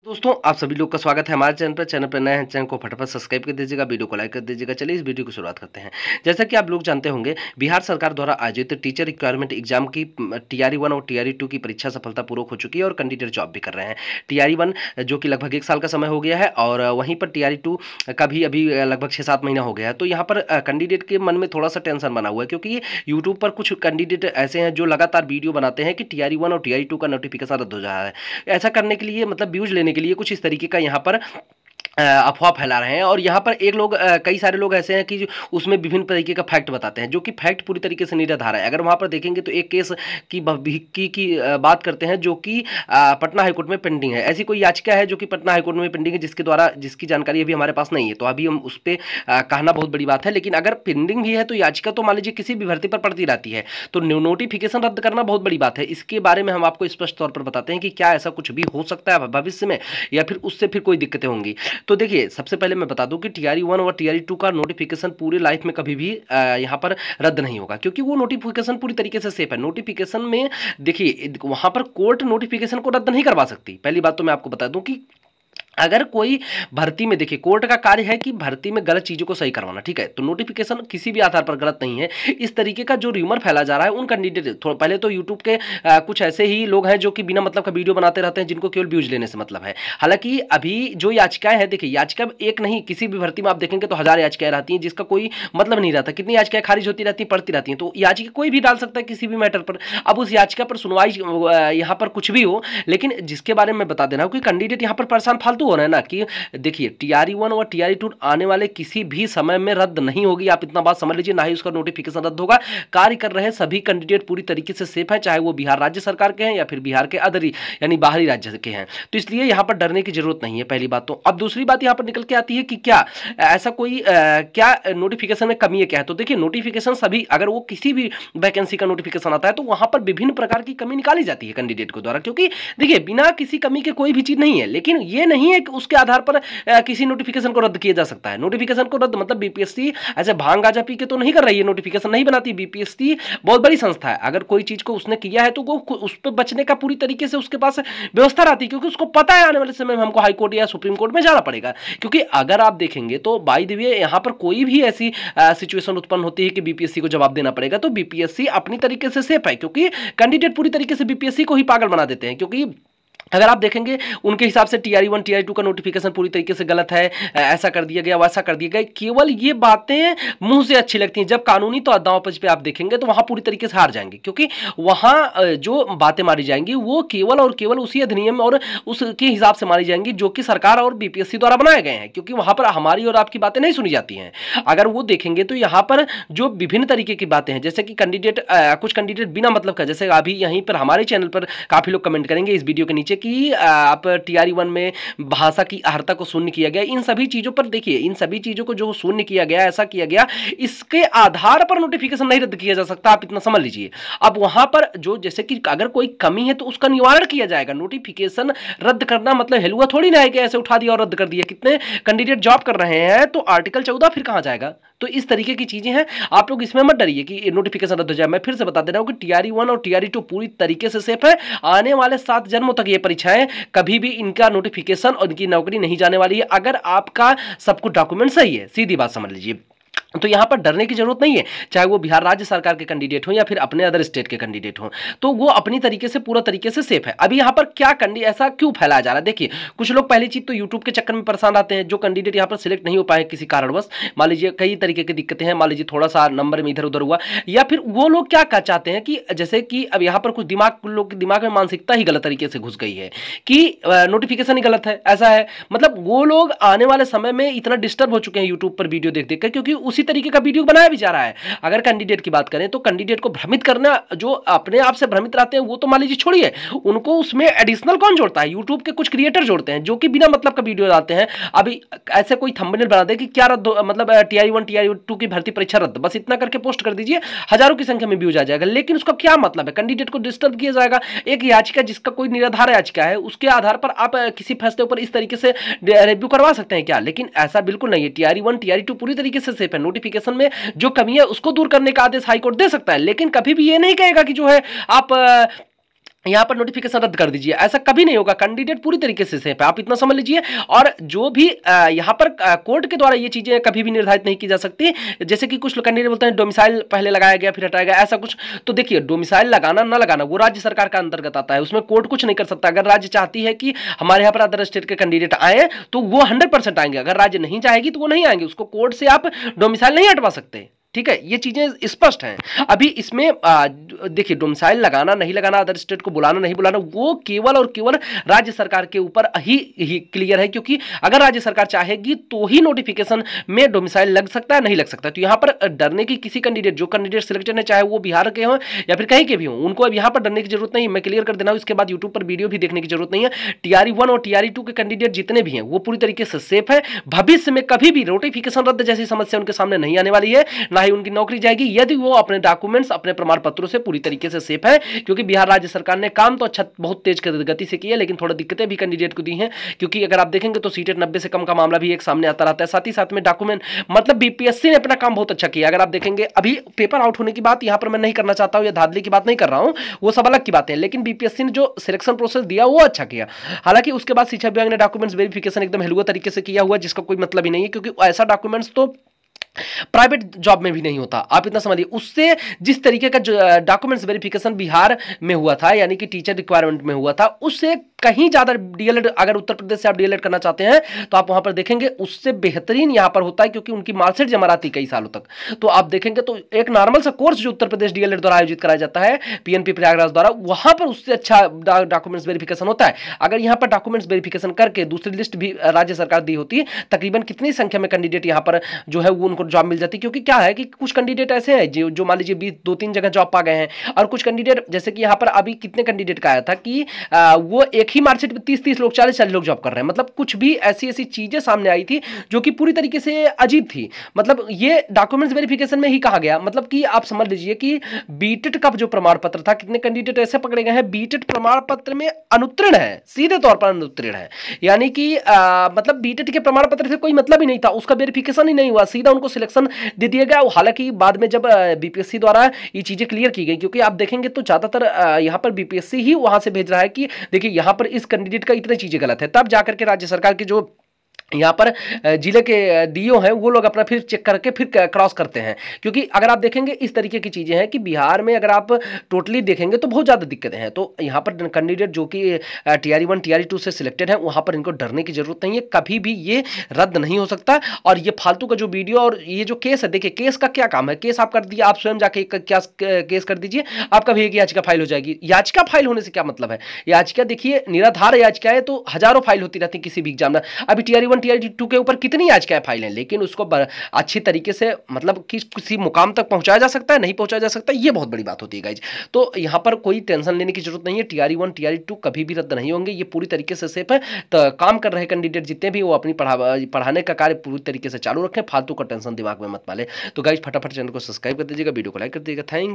दोस्तों आप सभी लोग का स्वागत है हमारे चैनल पर नए हैं चैनल को फटाफट सब्सक्राइब कर दीजिएगा, वीडियो को लाइक कर दीजिएगा। चलिए इस वीडियो की शुरुआत करते हैं। जैसा कि आप लोग जानते होंगे, बिहार सरकार द्वारा आयोजित टीचर रिक्वायरमेंट एग्जाम की टीआरई 1 और टीआरई 2 की परीक्षा सफलतापूर्वक हो चुकी है और कैंडिडेट जॉब भी कर रहे हैं। टीआरई 1 जो कि लगभग 1 साल का समय हो गया है और वहीं पर टीआरई 2 का भी अभी लगभग 6-7 महीना हो गया है। तो यहाँ पर कैंडिडेट के मन में थोड़ा सा टेंशन बना हुआ है, क्योंकि यूट्यूब पर कुछ कैंडिडेट ऐसे हैं जो लगातार वीडियो बनाते हैं कि टीआरई 1 और टीआरई 2 का नोटिफिकेशन रद्द हो जा रहा है। ऐसा करने के लिए मतलब व्यूज लेने के लिए कुछ इस तरीके का यहाँ पर अफवाह फैला रहे हैं। और यहाँ पर कई सारे लोग ऐसे हैं कि उसमें विभिन्न तरीके का फैक्ट बताते हैं, जो कि फैक्ट पूरी तरीके से निराधार है। अगर वहाँ पर देखेंगे तो एक केस की बात करते हैं, जो कि पटना हाईकोर्ट में पेंडिंग है। ऐसी कोई याचिका है जो कि पटना हाईकोर्ट में पेंडिंग है, जिसकी जानकारी अभी हमारे पास नहीं है, तो अभी हम उस पर कहना बहुत बड़ी बात है। लेकिन अगर पेंडिंग भी है तो याचिका तो मान लीजिए किसी भी भर्ती पर पड़ती रहती है, तो नोटिफिकेशन रद्द करना बहुत बड़ी बात है। इसके बारे में हम आपको स्पष्ट तौर पर बताते हैं कि क्या ऐसा कुछ भी हो सकता है भविष्य में, या फिर उससे फिर कोई दिक्कतें होंगी। तो देखिए, सबसे पहले मैं बता दूं कि टीआरई 1 और टीआरई 2 का नोटिफिकेशन पूरे लाइफ में कभी भी यहां पर रद्द नहीं होगा, क्योंकि वो नोटिफिकेशन पूरी तरीके से सेफ है। नोटिफिकेशन में देखिए, वहां पर कोर्ट नोटिफिकेशन को रद्द नहीं करवा सकती। पहली बात तो मैं आपको बता दूं कि अगर कोई भर्ती में, देखिए कोर्ट का कार्य है कि भर्ती में गलत चीजों को सही करवाना, ठीक है। तो नोटिफिकेशन किसी भी आधार पर गलत नहीं है। इस तरीके का जो र्यूमर फैला जा रहा है उन कैंडिडेट, थोड़ा पहले तो यूट्यूब के कुछ ऐसे ही लोग हैं जो कि बिना मतलब का वीडियो बनाते रहते हैं, जिनको केवल व्यूज लेने से मतलब है। हालांकि अभी जो याचिकाएं हैं, देखिए याचिका एक नहीं, किसी भी भर्ती में आप देखेंगे तो 1000 याचिकाएं रहती हैं, जिसका कोई मतलब नहीं रहता। कितनी याचिकाएं खारिज होती रहती हैं, पड़ती रहती हैं। तो याचिका कोई भी डाल सकता है किसी भी मैटर पर। अब उस याचिका पर सुनवाई यहाँ पर कुछ भी हो, लेकिन जिसके बारे में बता देना हो कि कैंडिडेट यहाँ पर परेशान फालतू हो रहे हैं ना, कि देखिए टीआरई 1 और टीआरई 2 आने वाले किसी भी समय में रद्द नहीं होगी। आप इतना बात समझ लीजिए, ना ही उसका नोटिफिकेशन रद्द होगा। कार्य कर रहे सभी कैंडिडेट पूरी तरीके से सेफ है, चाहे वो बिहार राज्य सरकार के हैं या फिर बिहार के अदर यानी बाहरी राज्य के हैं। तो इसलिए यहां पर डरने की जरूरत नहीं है, पहली बात तो। अब दूसरी बात यहां पर निकल के आती है कि क्या ऐसा कोई क्या नोटिफिकेशन में कमी है, क्या है। तो देखिए, नोटिफिकेशन सभी, अगर वो किसी भी वैकेंसी का नोटिफिकेशन आता है तो वहां पर विभिन्न प्रकार की कमी निकाली जाती है कैंडिडेट को द्वारा, क्योंकि देखिए बिना किसी कमी के कोई भी चीज नहीं है। लेकिन ये नहीं है कि उसके आधार पर किसी नोटिफिकेशन को रद्द किया जा सकता है। नोटिफिकेशन को रद्द मतलब बीपीएससी ऐसे भांग गांजा पी के तो नहीं कर रही है, नोटिफिकेशन नहीं बनाती। बीपीएससी बहुत बड़ी संस्था है, अगर कोई चीज को उसने किया है तो वो उस पर बचने का पूरी तरीके से उसके पास व्यवस्था रहती है, क्योंकि उसको पता है आने वाले समय में हमको हाईकोर्ट या सुप्रीम कोर्ट में जाना पड़ेगा। क्योंकि अगर आप देखेंगे तो बाय द वे यहाँ पर कोई भी ऐसी सिचुएशन उत्पन्न होती है कि बीपीएससी को जवाब देना पड़ेगा, तो बीपीएससी अपनी तरीके से सेफ है, क्योंकि कैंडिडेट पूरी तरीके से बीपीएससी को ही पागल बना देते हैं। क्योंकि अगर आप देखेंगे उनके हिसाब से टीआरई 1 टीआरई 2 का नोटिफिकेशन पूरी तरीके से गलत है, ऐसा कर दिया गया, वैसा कर दिया गया। केवल ये बातें मुंह से अच्छी लगती हैं, जब कानूनी तो दांव पे आप देखेंगे तो वहां पूरी तरीके से हार जाएंगे, क्योंकि वहां जो बातें मारी जाएंगी वो केवल और केवल उसी अधिनियम और उसके हिसाब से मारी जाएंगी जो कि सरकार और बीपीएससी द्वारा बनाए गए हैं, क्योंकि वहां पर हमारी और आपकी बातें नहीं सुनी जाती हैं। अगर वो देखेंगे तो यहाँ पर जो विभिन्न तरीके की बातें हैं, जैसे कि कुछ कैंडिडेट बिना मतलब का, जैसे अभी यहीं पर हमारे चैनल पर काफी लोग कमेंट करेंगे इस वीडियो के नीचे कि आप टीआरई 1 में भाषा की अहर्ता को शून्य किया गया। इन सभी चीजों पर देखिए, इन सभी चीजों को जो शून्य किया गया, ऐसा किया गया, इसके आधार पर नोटिफिकेशन नहीं रद्द किया जा सकता, आप इतना समझ लीजिए। अब वहां पर जो, जैसे कि अगर कोई कमी है तो उसका निवारण किया जाएगा। नोटिफिकेशन रद्द करना मतलब हेलुआ थोड़ी ना है कि ऐसे उठा दिया और रद्द कर दिया। कितने कैंडिडेट जॉब कर रहे हैं, तो आर्टिकल 14 फिर कहां जाएगा। तो इस तरीके की चीजें हैं, आप लोग इसमें मत डरिए कि नोटिफिकेशन रद्द हो जाए। मैं फिर से बता दे रहा हूं कि टीआरई 1 और टीआरई 2 पूरी तरीके से सेफ है। आने वाले 7 जन्मों तक ये परीक्षाएं, कभी भी इनका नोटिफिकेशन और इनकी नौकरी नहीं जाने वाली है, अगर आपका सब कुछ डॉक्यूमेंट सही है। सीधी बात समझ लीजिए, तो यहां पर डरने की जरूरत नहीं है। चाहे वो बिहार राज्य सरकार के कैंडिडेट हो या फिर अपने अदर स्टेट के कैंडिडेट हो, तो वो अपनी तरीके से पूरा तरीके से सेफ है। अभी यहां पर क्या ऐसा क्यों फैलाया जा रहा है, देखिए कुछ लोग पहली चीज तो यूट्यूब के चक्कर में परेशान आते हैं। जो कैंडिडेट यहां पर सिलेक्ट नहीं हो पाए किसी कारणवश, मान लीजिए कई तरीके की दिक्कतें हैं, मान लीजिए थोड़ा सा नंबर में इधर उधर हुआ, या फिर वो लोग क्या चाहते हैं कि जैसे कि अब यहां पर कुछ लोग के दिमाग में मानसिकता ही गलत तरीके से घुस गई है कि नोटिफिकेशन ही गलत है, ऐसा है। मतलब वो लोग आने वाले समय में इतना डिस्टर्ब हो चुके हैं यूट्यूब पर वीडियो देख देख कर, क्योंकि उसी तरीके का वीडियो बनाया भी जा रहा है। अगर कैंडिडेट की बात करें तो कैंडिडेट को भ्रमित करना, जो अपने आप से भ्रमित रहते हैं वो तो मान लीजिए छोड़िए, उनको उसमें एडिशनल कौन जोड़ता है, यूट्यूब के कुछ क्रिएटर जोड़ते हैं जो कि बिना मतलब का वीडियो डालते हैं। अभी ऐसे कोई थंबनेल बना दे कि क्या रद्द, मतलब टीआरई 1 टीआरई 2 की भर्ती परीक्षा रद्द, बस इतना करके पोस्ट कर दीजिए, हजारों की संख्या में व्यूज आ जाएगा। लेकिन उसका क्या मतलब है, कैंडिडेट को डिस्टर्ब किया जाएगा। एक याचिका जिसका कोई निराधार याचिका है, उसके आधार पर आप किसी फैसले पर इस तरीके से रिव्यू करवा सकते हैं क्या। लेकिन ऐसा बिल्कुल नहीं है। टीआरई 1 टीआरई 2 पूरी तरीके से सेफ है। नोटिफिकेशन में जो कमी है उसको दूर करने का आदेश हाईकोर्ट दे सकता है, लेकिन कभी भी ये नहीं कहेगा कि जो है आप यहाँ पर नोटिफिकेशन रद्द कर दीजिए, ऐसा कभी नहीं होगा। कैंडिडेट पूरी तरीके से सेफ है, आप इतना समझ लीजिए। और जो भी यहाँ पर कोर्ट के द्वारा ये चीजें कभी भी निर्धारित नहीं की जा सकती। जैसे कि कुछ कैंडिडेट बोलते हैं डोमिसाइल पहले लगाया गया फिर हटाया गया, ऐसा कुछ। तो देखिए, डोमिसाइल लगाना ना लगाना वो राज्य सरकार का अंतर्गत आता है, उसमें कोर्ट कुछ नहीं कर सकता। अगर राज्य चाहती है कि हमारे यहाँ पर अदर स्टेट के कैंडिडेट आए तो वो 100% आएंगे, अगर राज्य नहीं चाहेगी तो वो नहीं आएंगे, उसको कोर्ट से आप डोमिसाइल नहीं हटवा सकते। ठीक है, ये चीजें स्पष्ट हैं। अभी इसमें देखिए, डोमिसाइल लगाना नहीं लगाना, अदर स्टेट को बुलाना नहीं बुलाना, वो केवल और केवल राज्य सरकार के ऊपर ही क्लियर है। क्योंकि अगर राज्य सरकार चाहेगी तो ही नोटिफिकेशन में डोमिसाइल लग सकता है, नहीं लग सकता। तो यहाँ पर डरने की किसी कैंडिडेट, जो कैंडिडेट सिलेक्टेड है, चाहे वो बिहार के हों या फिर कहीं के भी हों, उनको अब यहाँ पर डरने की जरूरत नहीं। मैं क्लियर कर देना हूं, इसके बाद यूट्यूब पर वीडियो भी देखने की जरूरत नहीं है। टीआरई 1 और टीआरई 2 के कैंडिडेट जितने भी हैं वो पूरी तरीके से सेफ है। भविष्य में कभी भी नोटिफिकेशन रद्द जैसी समस्या उनके सामने नहीं आने वाली है, ना ही उनकी नौकरी जाएगी, यदि वो अपने डॉक्यूमेंट्स, अपने प्रमाण पत्रों से पूरी तरीके से सेफ है। क्योंकि बिहार राज्य सरकार ने काम तो अच्छा बहुत तेज गति से किया, लेकिन थोड़ा दिक्कतें भी कैंडिडेट को दी हैं। क्योंकि अगर आप देखेंगे तो सीटेट 90 से कम का मामला भी एक सामने आता रहता है। साथ ही साथ में डॉक्यूमेंट, मतलब बीपीएससी ने अपना काम बहुत अच्छा किया। अगर आप देखेंगे, अभी पेपर आउट होने की बात यहां पर मैं नहीं करना चाहता हूं, या धांधली की बात नहीं कर रहा हूं, वो सब अलग की बात है। लेकिन बीपीएससी ने जो सिलेक्शन प्रोसेस दिया वो अच्छा किया। हालांकि उसके बाद शिक्षा विभाग ने डॉक्यूमेंट्स वेरिफिकेशन एकदम हलुआ तरीके से किया हुआ, जिसका कोई मतलब ही नहीं है। क्योंकि ऐसा डॉक्यूमेंट्स तो प्राइवेट जॉब में भी नहीं होता, आप इतना समझिए। उससे जिस तरीके का डॉक्यूमेंट्स वेरिफिकेशन बिहार में हुआ था, यानी कि टीचर रिक्वायरमेंट में हुआ था, उससे कहीं ज्यादा डीएलएड, अगर उत्तर प्रदेश से आप डीएलएड करना चाहते हैं तो आप वहां पर देखेंगे उससे बेहतरीन यहां पर होता है। क्योंकि उनकी मार्कशीट जमा रहती कई सालों तक। तो आप देखेंगे तो एक नॉर्मल सा कोर्स जो उत्तर प्रदेश डीएलएड द्वारा आयोजित कराया जाता है पीएनपी प्रयागराज द्वारा, वहां पर उससे अच्छा डॉक्यूमेंट्स वेरिफिकेशन होता है। अगर यहां पर डॉक्यूमेंट्स वेरिफिकेशन करके दूसरी लिस्ट भी राज्य सरकार दी होती, तकरीबन कितनी संख्या में कैंडिडेट यहां पर जो है वो उनको जॉब मिल जाती। क्योंकि क्या है कि कुछ कैंडिडेट ऐसे हैं जो मान लीजिए 2-3 जगह जॉब पा गए हैं, और कुछ कैंडिडेट, जैसे कि यहां पर अभी कितने कैंडिडेट का आया था कि वो एक ही मार्कशीट में 30-30 लोग, 40-40 लोग जॉब कर रहे हैं। मतलब कुछ भी ऐसी ऐसी चीजें सामने आई थी जो कि पूरी तरीके से अजीब थी। मतलब ये डॉक्यूमेंट्स वेरिफिकेशन में ही कहा गया। मतलब कि आप समझ लीजिए कि बीटेट का जो प्रमाण पत्र था, कितने कैंडिडेट ऐसे पकड़े गए हैं बीटेट प्रमाण पत्र में अनुत्तीर्ण है, सीधे तौर पर अनुत्तीर्ण है। यानी कि मतलब बीटेट के प्रमाण पत्र से कोई मतलब ही नहीं था, उसका वेरिफिकेशन ही नहीं हुआ, सीधा उनको सिलेक्शन दे दिया गया। हालांकि बाद में जब बीपीएससी द्वारा ये चीजें क्लियर की गई, क्योंकि आप देखेंगे तो ज्यादातर यहां पर बीपीएससी ही वहां से भेज रहा है कि देखिए यहां पर इस कैंडिडेट का इतनी चीजें गलत है, तब जाकर के राज्य सरकार के जो यहाँ पर जिले के डीओ हैं वो लोग अपना फिर चेक करके फिर क्रॉस करते हैं। क्योंकि अगर आप देखेंगे इस तरीके की चीज़ें हैं कि बिहार में अगर आप टोटली देखेंगे तो बहुत ज़्यादा दिक्कतें हैं। तो यहाँ पर कैंडिडेट जो कि टीआरई 1 टीआरई 2 से सिलेक्टेड है, वहाँ पर इनको डरने की जरूरत नहीं है, कभी भी ये रद्द नहीं हो सकता। और ये फालतू का जो वीडियो और ये जो केस है, देखिए केस का क्या काम है, केस आप कर दिए, आप स्वयं जाके क्या केस कर दीजिए, आपका भी एक याचिका फाइल हो जाएगी। याचिका फाइल होने से क्या मतलब है, याचिका देखिए निराधार याचिका है तो हजारों फाइल होती रहती है किसी भी एग्जाम में। अभी टीआरई 1 टीआरई 2 के ऊपर कितनी याचिकाएं फाइल हैं, लेकिन उसको अच्छी तरीके से मतलब किसी मुकाम तक पहुंचाया जा सकता है, नहीं पहुंचाया जा सकता, ये बहुत बड़ी बात होती है गाइज। तो यहां पर कोई टेंशन लेने की जरूरत नहीं है। टीआरई 1 टीआरई 2 कभी भी रद्द नहीं होंगे, ये पूरी तरीके से सेफ है। तो काम कर रहे कैंडिडेट जितने भी वो अपनी पढ़ाने का कार्य पूरी तरीके से चालू रखें, फालतू का टेंशन दिमाग में मत पाले। तो गाइज फटाफट चैनल को सब्सक्राइब कर दीजिएगा, वीडियो को लाइक कर दीजिएगा। थैंक